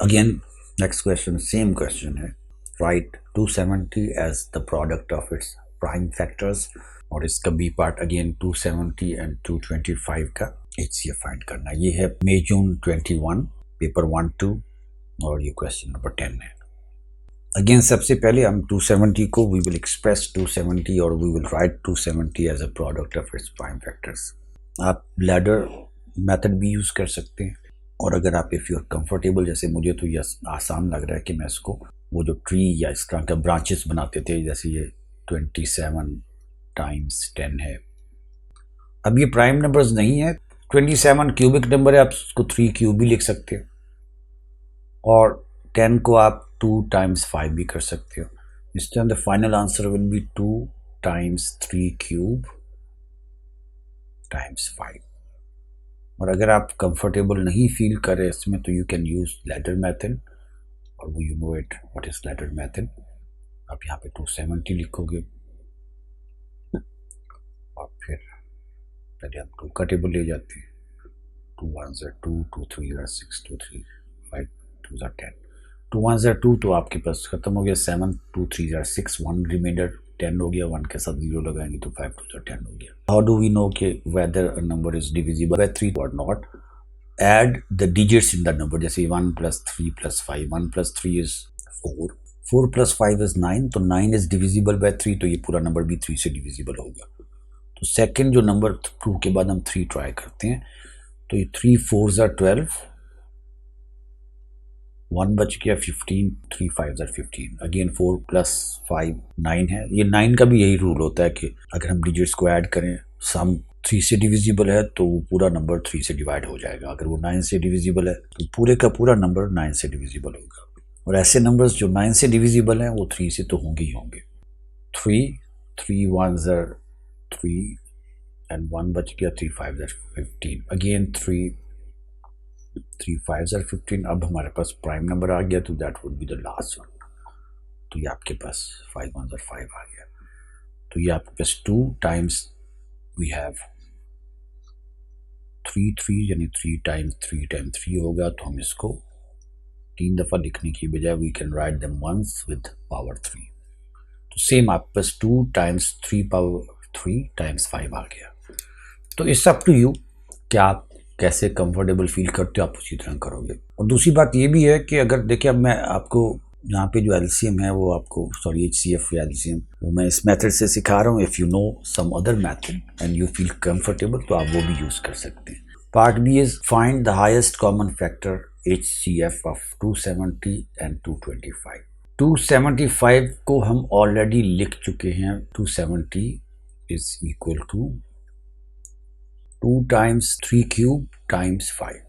Again next question same question है, right 270 as the product of its prime factors, और इसका B part again 270 and 225 का HCF find करना। ये है मई जून 21 पेपर 1-2 और ये क्वेश्चन नंबर 10 है। अगेन सबसे पहले हम 270 को वी विल एक्सप्रेस 270 और we will write 270 as a product of its prime factors. आप लैडर मेथड भी यूज़ कर सकते हैं, और अगर आप इफ़ यू आर कंफर्टेबल, जैसे मुझे तो ये आसान लग रहा है कि मैं इसको वो जो ट्री या इस तरह का ब्रांचेस बनाते थे, जैसे ये 27 टाइम्स 10 है। अब ये प्राइम नंबर्स नहीं है, 27 क्यूबिक नंबर है, आप उसको 3 क्यूब भी लिख सकते हो, और 10 को आप 2 टाइम्स 5 भी कर सकते हो। इस तरह the final answer will be 2 times 3 cube times 5। और अगर आप कंफर्टेबल नहीं फील करें इसमें, तो you can use ladder method, और वो you know it what is ladder method. आप यहाँ पे 270 लिखोगे, और फिर पहले हम 2 का टेबल ले जाते हैं, 2 1s are 2, 2 3s are 6, 2 3 5 2s are 10, 2 1s are 2 तो आपके पास खत्म हो गया, 7 2 3s are 6, 1 रिमाइंडर 10 हो गया, 1 के साथ 0 लगाएंगे तो 5 2s are 10 हो गया। हाउ डू वी नो कि weather a number is divisible by 3 और not? Add the digits in the number, जैसे 1 plus 3 plus 5, 1 plus 3 is 4, 4 plus 5 is 9, तो 9 is divisible by 3, तो ये पूरा नंबर भी 3 से डिविजिबल होगा। तो सेकंड जो नंबर 2 के बाद हम 3 ट्राई करते हैं, तो ये 3 4s are 12, 1 बच गया 15, 3 5s are 15, अगेन 4 plus 5 9 है। ये 9 का भी यही रूल होता है कि अगर हम डिजिट्स को ऐड करें, सम 3 से डिविजिबल है तो वो पूरा नंबर 3 से डिवाइड हो जाएगा, अगर वो 9 से डिविजिबल है तो पूरे का पूरा नंबर 9 से डिविजिबल होगा। और ऐसे नंबर्स जो 9 से डिविजिबल हैं वो 3 से तो होंगे ही होंगे। 3 1s are 3 एंड 1 बच गया, 3 5s are 15, again 3 5s are 15। अब हमारे पास प्राइम नंबर आ गया, तो that would be the last one, तो ये आपके पास 5 1s are 5 आ गया। तो ये आपके पास 2 टाइम्स वी हैव 3 3, यानी 3 टाइम्स 3 होगा, तो हम इसको 3 दफ़ा लिखने की बजाय we can write them once with power 3। तो सेम आपके पास 2 टाइम्स 3 पावर 3 टाइम्स 5 आ गया। तो इट्स अप टू यू कि आप कैसे कंफर्टेबल फील करते हो, आप उसी तरह करोगे। और दूसरी बात ये भी है कि अगर देखिए, अब मैं आपको यहाँ पे जो एलसीएम है वो आपको, सॉरी एचसीएफ या एलसीएम, वो मैं इस मेथड से सिखा रहा हूँ। If you know some other method and you feel comfortable, तो आप वो भी यूज़ कर सकते हैं। Part B is find the highest common factor HCF of 270 and 225। 275 को हम ऑलरेडी लिख चुके हैं, 270 is equal to 2 times 3 cube times 5,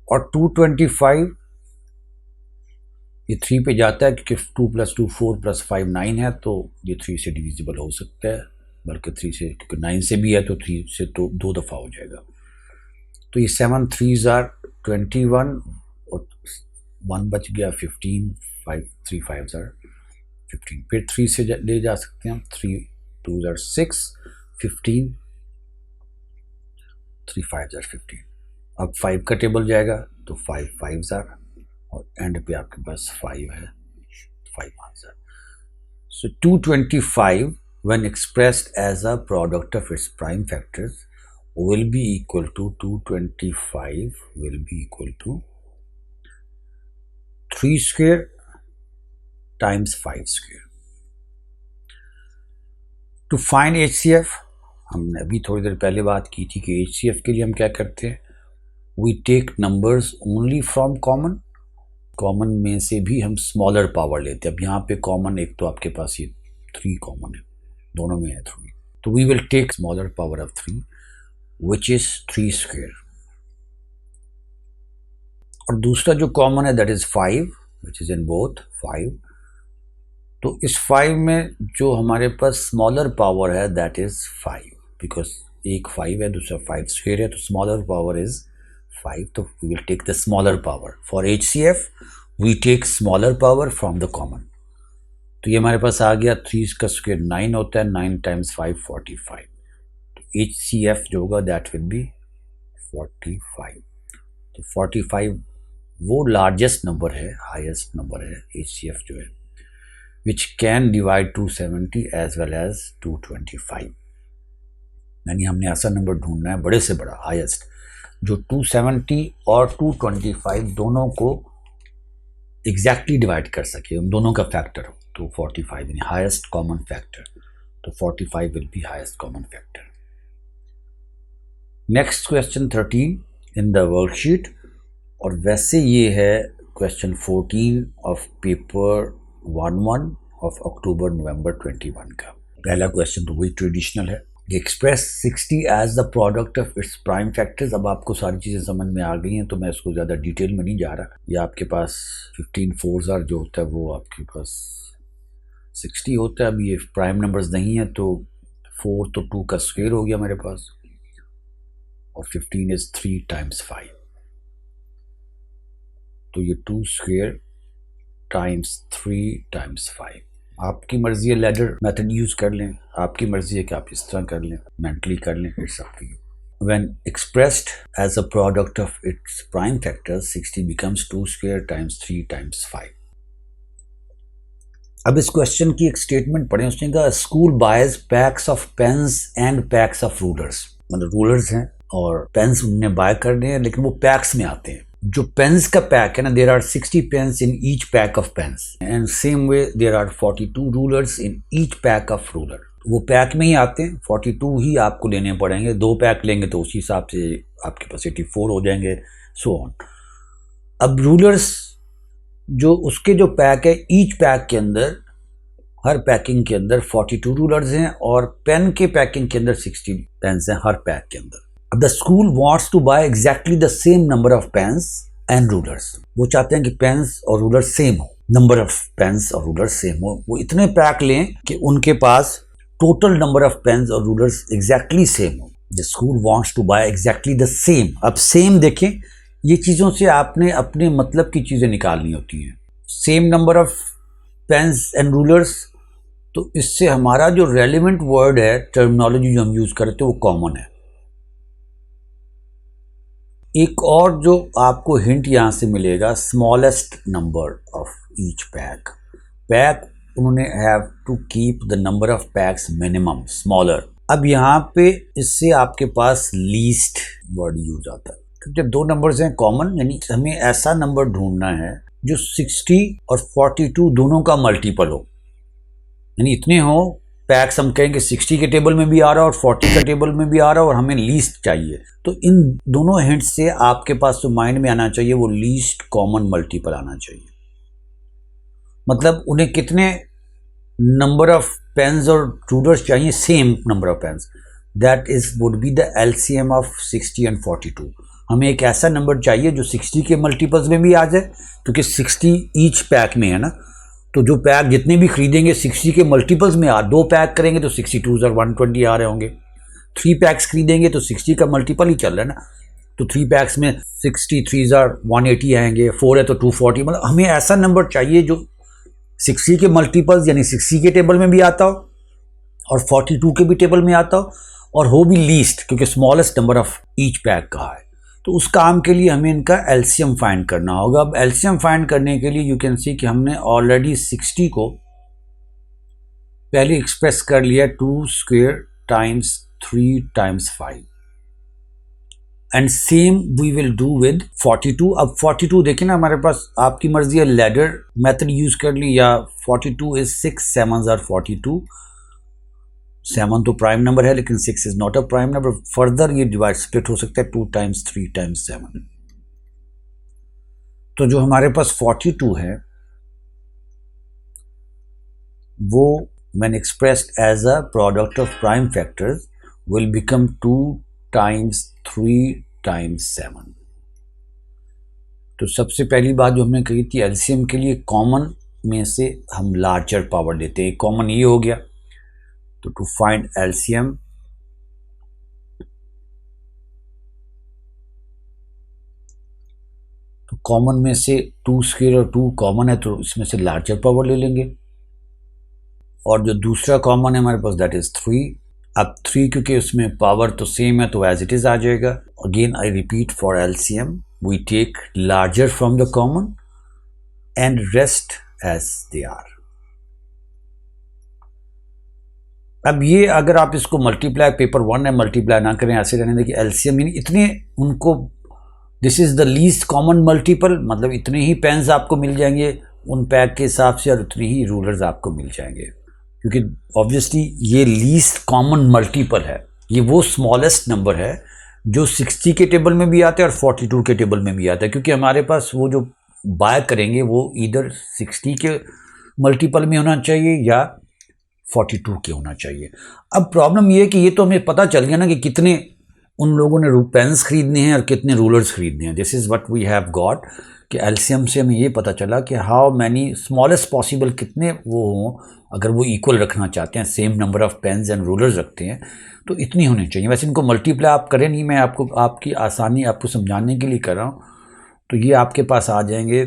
और 225 ये 3 पे जाता है क्योंकि 2 + 2 4 + 5 9 है, तो ये 3 से डिविजिबल हो सकता है, बल्कि 3 से, क्योंकि 9 से भी है तो 3 से तो 2 दफ़ा हो जाएगा। तो ये 7 3s are 21, और 1 बच गया 15, 5 3 5s are 15, फिर 3 से ले जा सकते हैं हम, 3 2s are 6 15, 3 5s are 15। अब 5 का टेबल जाएगा तो 5 5s are, और एंड पे आपके पास 5 है, 5 answer. So 225 when expressed as a product of its prime factors will be equal to 225 will be equal to 3 square times 5 square। To find HCF, हमने अभी थोड़ी देर पहले बात की थी कि HCF के लिए हम क्या करते हैं, we take numbers only from common, common में से भी हम स्मॉलर पावर लेते हैं। अब यहाँ पे कॉमन, एक तो आपके पास ये 3 कॉमन है, दोनों में है 3, तो we will take smaller power of 3 which is 3 square, और दूसरा जो कॉमन है that is 5 which is in both 5। तो इस 5 में जो हमारे पास स्मॉलर पावर है दैट इज 5, बिकॉज एक 5 है दूसरा 5 स्क्वायर है, तो स्मॉलर पावर इज 5, तो we will take the smaller power. For HCF we take smaller power from the common. तो ये हमारे पास आ गया, 3 का स्क्वायर 9 होता है, 9 टाइम्स 5 45, तो HCF जो होगा दैट विल बी 45। तो 45 वो लार्जेस्ट नंबर है, हाईएस्ट नंबर है HCF जो है, which can divide 270 as well as 225। यानी हमने ऐसा नंबर ढूंढना है बड़े से बड़ा, हाईएस्ट, जो 270 और 225 दोनों को एग्जैक्टली डिवाइड कर सके, उन दोनों का फैक्टर हो। तो 45 यानी हाईएस्ट कॉमन फैक्टर, तो 45 will be highest common factor. Next question 13 in the worksheet, और वैसे ये है question 14 of paper 11 of October November 21 का। पहला क्वेश्चन तो वही ट्रेडिशनल है, express 60 as the product of its prime factors. अब आपको सारी चीज़ें समझ में आ गई हैं तो मैं इसको ज़्यादा डिटेल में नहीं जा रहा। ये आपके पास 15 4s जो होता है वो आपके पास 60 होता है। अब ये प्राइम नंबर्स नहीं है तो 4 तो 2 का स्क्वायर हो गया मेरे पास, और 15 इज 3 टाइम्स 5, तो ये 2 स्क्वायर टाइम्स 3 टाइम्स 5। आपकी मर्जी है लैडर मेथड यूज कर लें, आपकी मर्जी है कि आप इस तरह कर लें, मेंटली कर लें, it's up to you. When expressed as a product of its prime factors 60 becomes 2 square times 3 times 5। अब इस क्वेश्चन की एक स्टेटमेंट पढ़ें, उसने कहा school buys packs of pens and packs of rulers. मतलब रूलर्स हैं और पेन्स उनने बाय करने हैं, लेकिन वो पैक्स में आते हैं। जो पेन्स का पैक है ना, there are 60 pens in each pack of pens, and same way there are 42 rulers in each pack of ruler. वो पैक में ही आते हैं, 42 ही आपको लेने पड़ेंगे। 2 पैक लेंगे तो उसी हिसाब से आपके पास 84 हो जाएंगे, सो ऑन। अब रूलर्स जो उसके जो पैक है, ईच पैक के अंदर, हर पैकिंग के अंदर 42 रूलर्स हैं, और पेन के पैकिंग के अंदर 60 पेन्स हैं हर पैक के अंदर। अब the school wants to buy exactly the same number of pens and rulers. वो चाहते हैं कि पेन्स और रूलर सेम हो, नंबर ऑफ पेन्स और रूलर सेम हो। वो इतने पैक लें कि उनके पास टोटल नंबर ऑफ पेन्स और रूलर्स एग्जैक्टली सेम हो। The school wants to buy exactly the same. अब सेम देखें, ये चीज़ों से आपने अपने मतलब की चीज़ें निकालनी होती हैं। Same number of pens and rulers, तो इससे हमारा जो रेलिवेंट वर्ड है, टर्मिनोलॉजी जो हम यूज़ करते हैं वो कॉमन है। एक और जो आपको हिंट यहाँ से मिलेगा, smallest number of each pack. Pack उन्होंने have to keep the number of packs minimum smaller. अब यहाँ पे इससे आपके पास लीस्ट वर्ड यूज आता है, क्योंकि जब 2 नंबर्स हैं कॉमन, यानी हमें ऐसा नंबर ढूंढना है जो 60 और 42 दोनों का मल्टीपल हो, यानी इतने हो पैक्स। हम कहेंगे 60 के टेबल में भी आ रहा है और 40 का टेबल में भी आ रहा है, और हमें लीस्ट चाहिए। तो इन दोनों हिंट से आपके पास जो माइंड में आना चाहिए वो लीस्ट कॉमन मल्टीपल आना चाहिए। मतलब उन्हें कितने नंबर ऑफ पेन्स और रूलर्स चाहिए, same number of pens, that is would be the LCM of 60 and 42। हमें एक ऐसा नंबर चाहिए जो 60 के मल्टीपल्स में भी आ जाए, क्योंकि 60 ईच पैक में है ना, तो जो पैक जितने भी खरीदेंगे 60 के मल्टीपल्स में 2 पैक करेंगे तो 62 और 120 आ रहे होंगे। 3 पैक्स खरीदेंगे तो 60 का मल्टीपल ही चल रहा है ना, तो 3 पैक्स में 63 और 180 आएंगे, 4 है तो 240। मतलब हमें ऐसा नंबर चाहिए जो 60 के मल्टीपल्स यानी 60 के टेबल में भी आता हो और 42 के भी टेबल में आता हो, और हो भी लीस्ट, क्योंकि smallest number of each pack कहा है। तो उस काम के लिए हमें इनका LCM फाइंड करना होगा। अब LCM फाइंड करने के लिए यू कैन सी कि हमने ऑलरेडी 60 को पहले एक्सप्रेस कर लिया 2 square times 3 times 5, and same we will do with 42। अब 42 देखें ना, हमारे पास आपकी मर्जी है लैडर मेथड यूज कर ली, या 42 इज 6 7s आर 42। 7 तो प्राइम नंबर है, लेकिन 6 is not a prime number. Further ये डिवाइड स्प्लिट हो सकता है 2 टाइम्स 3 टाइम्स 7। तो जो हमारे पास 42 है वो when expressed as a product of prime factors will become 2 times 3 times 7। तो सबसे पहली बात जो हमने कही थी, LCM के लिए कॉमन में से हम लार्जर पावर लेते हैं। कॉमन ये हो गया, तो टू फाइंड LCM तो कॉमन में से 2 स्क्वायर और 2 कॉमन है, तो इसमें से लार्जर पावर ले लेंगे, और जो दूसरा कॉमन है हमारे पास दैट इज 3। अब 3 क्योंकि उसमें पावर तो सेम है तो एज इट इज आ जाएगा। Again I repeat, for LCM we take larger from the common and rest as they are. अब ये अगर आप इसको मल्टीप्लाई पेपर 1 है मल्टीप्लाई ना करें, ऐसे रहने दें कि एलसीएम यानी इतने उनको, this is the least common multiple, मतलब इतने ही पेन्स आपको मिल जाएंगे उन पैक के हिसाब से और उतनी ही रूलर्स आपको मिल जाएंगे, क्योंकि ऑब्वियसली ये लीस्ट कॉमन मल्टीपल है, ये वो स्मॉलेस्ट नंबर है जो 60 के टेबल में भी आता है और 42 के टेबल में भी आता है, क्योंकि हमारे पास वो जो बाय करेंगे वो इधर 60 के मल्टीपल में होना चाहिए या 42 के होना चाहिए। अब प्रॉब्लम ये है कि ये तो हमें पता चल गया ना कि कितने उन लोगों ने पेन्स खरीदने हैं और कितने रूलर्स खरीदने हैं। This is what we have got कि एलसीएम से हमें ये पता चला कि हाउ मैनी स्मॉलेस्ट पॉसिबल कितने वो हों, अगर वो इक्वल रखना चाहते हैं, same number of pens and rulers रखते हैं तो इतनी होनी चाहिए। वैसे इनको मल्टीप्लाई आप करें नहीं, मैं आपको आपकी आसानी आपको समझाने के लिए कर रहा हूँ। तो ये आपके पास आ जाएंगे,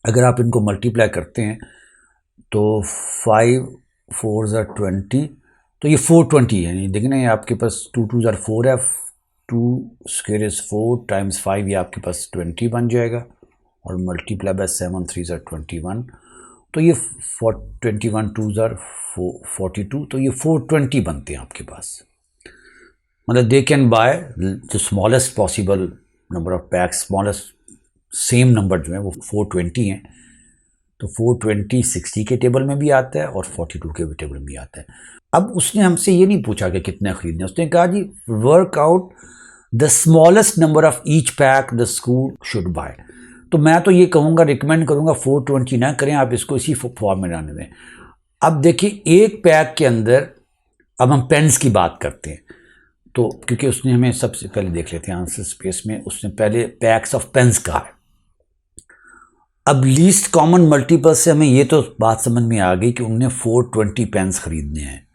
अगर आप इनको मल्टीप्लाई करते हैं तो 5 4 ज़ा 20, तो ये 420 है, ये देखना, ये आपके पास 2 2 ज़ा 4 है, 2 स्क्वायर इज़ 4 टाइम्स 5, ये आपके पास 20 बन जाएगा और मल्टीप्लाई बाय 7 3 ज़ा 21, तो ये 21 2 ज़ा 42, तो ये 420 बनते हैं आपके पास। मतलब they can by the smallest possible number of PACS, smallest same number जो है वो 420 हैं। तो 420 60 के टेबल में भी आता है और 42 के टेबल में भी आता है। अब उसने हमसे ये नहीं पूछा कि कितने खरीदने, उसने कहा जी work out the smallest number of each pack the school should buy. तो मैं तो ये कहूँगा, रिकमेंड करूँगा 420 ना करें, आप इसको इसी फॉर्म में लाने दें। अब देखिए एक पैक के अंदर, अब हम पेन्स की बात करते हैं, तो क्योंकि उसने हमें सबसे पहले देख लेते हैं आंसर स्पेस में, उसने पहले पैक्स ऑफ पेन्स कहा है। अब लीस्ट कॉमन मल्टीपल से हमें ये तो बात समझ में आ गई कि उन्हें 420 पेन्स खरीदने हैं।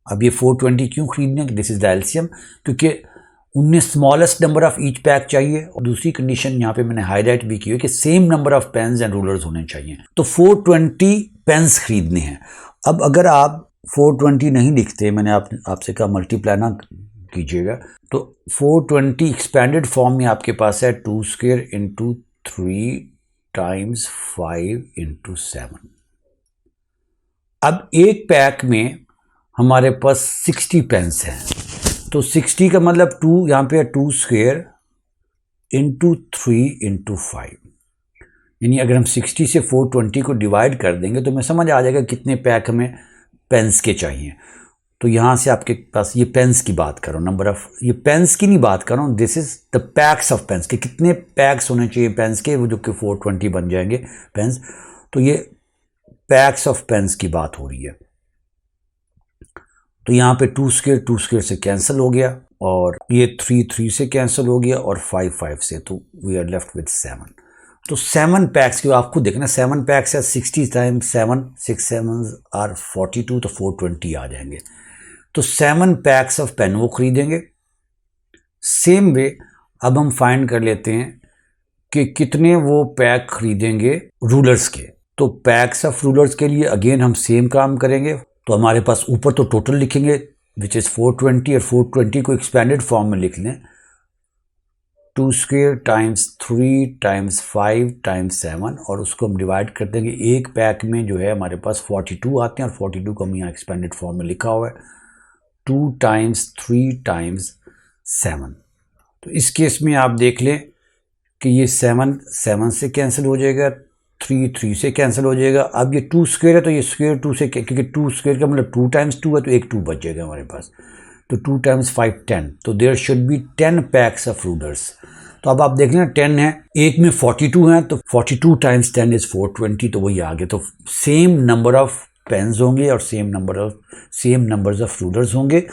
अब ये 420 क्यों खरीदने हैं? दिस इज द एलसीएम, क्योंकि उन्हें smallest number of each pack चाहिए और दूसरी कंडीशन यहाँ पे मैंने हाईलाइट भी की है कि same number of pens and rulers होने चाहिए। तो 420 पेन्स खरीदने हैं। अब अगर आप 420 नहीं लिखते, मैंने आपसे कहा मल्टीप्लाई ना कीजिएगा, तो 420 एक्सपेंडेड फॉर्म में आपके पास है 2 स्क्वायर इंटू 3 टाइम्स 5 इंटू 7। अब एक पैक में हमारे पास 60 पेन्स हैं, तो 60 का मतलब 2 यहाँ पे है 2 स्क्वायर इंटू 3 इंटू 5, यानी अगर हम 60 से 420 को डिवाइड कर देंगे तो हमें समझ आ जाएगा कितने पैक हमें पेन्स के चाहिए। तो यहाँ से आपके पास ये पेन्स की बात कर रहा हूँ, नंबर ऑफ, ये पेन्स की नहीं बात कर रहा हूँ, this is the packs of pens के, कितने पैक्स होने चाहिए पेन्स के, वो जो कि 420 बन जाएंगे पेन्स। तो ये पैक्स ऑफ पेन्स की बात हो रही है। तो यहाँ पे 2 स्क्वायर से कैंसिल हो गया और ये 3 से कैंसिल हो गया और 5 से, तो वी आर लेफ्ट विद 7। तो 7 पैक्स की आप खुद देखना, 7 पैक्स है 60 टाइम्स 7, 6 7 आर 42, तो 420 आ जाएंगे। तो 7 पैक्स ऑफ पेन वो खरीदेंगे। सेम वे अब हम फाइंड कर लेते हैं कि कितने वो पैक खरीदेंगे रूलर्स के। तो पैक्स ऑफ रूलर्स के लिए अगेन हम सेम काम करेंगे। तो हमारे पास ऊपर तो टोटल लिखेंगे विच इज़ 420 और 420 को एक्सपेंडेड फॉर्म में लिख लें, 2 स्क्वायर टाइम्स 3 टाइम्स 5 टाइम्स 7, और उसको हम डिवाइड कर देंगे। एक पैक में जो है हमारे पास 42 आते हैं और 42 को हम यहाँ एक्सपेंडेड फॉर्म में लिखा हुआ है 2 टाइम्स 3 टाइम्स 7। तो इस केस में आप देख लें कि ये 7 से कैंसिल हो जाएगा, 3 से कैंसिल हो जाएगा। अब ये 2 स्क्वायर है तो ये स्क्वायर 2 से, क्योंकि 2 स्क्वायर का मतलब 2 टाइम्स 2 है तो एक 2 बच जाएगा हमारे पास। तो 2 टाइम्स 5 10, तो there should be 10 packs of rulers. तो अब आप देख लें 10 है, एक में 42 हैं, तो 42 टाइम्स 10 इज़ 420, तो वही आ गया। तो सेम नंबर ऑफ पेन्स होंगे और सेम नंबर्स ऑफ रूलर्स होंगे,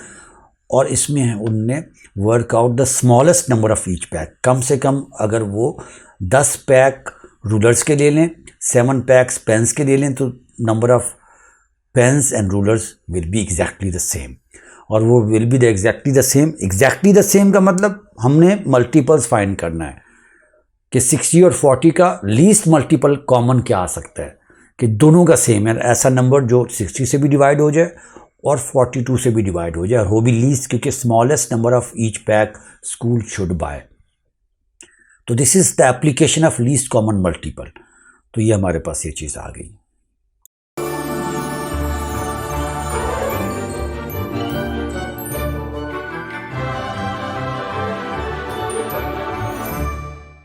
और इसमें उनने work out the smallest number of each pack. कम से कम अगर वो 10 पैक रूलर्स के ले लें, 7 पैक्स पेन्स के ले लें, तो number of pens and rulers will be exactly the same. और वो will be the exactly the same का मतलब हमने मल्टीपल्स फाइंड करना है कि 60 और 40 का लीस्ट मल्टीपल कॉमन क्या आ सकता है, कि दोनों का सेम है, ऐसा नंबर जो 60 से भी डिवाइड हो जाए और 42 से भी डिवाइड हो जाए और वो भी लीस्ट, क्योंकि smallest number of each pack school should buy. तो this is the application of least common multiple. तो ये हमारे पास ये चीज़ आ गई।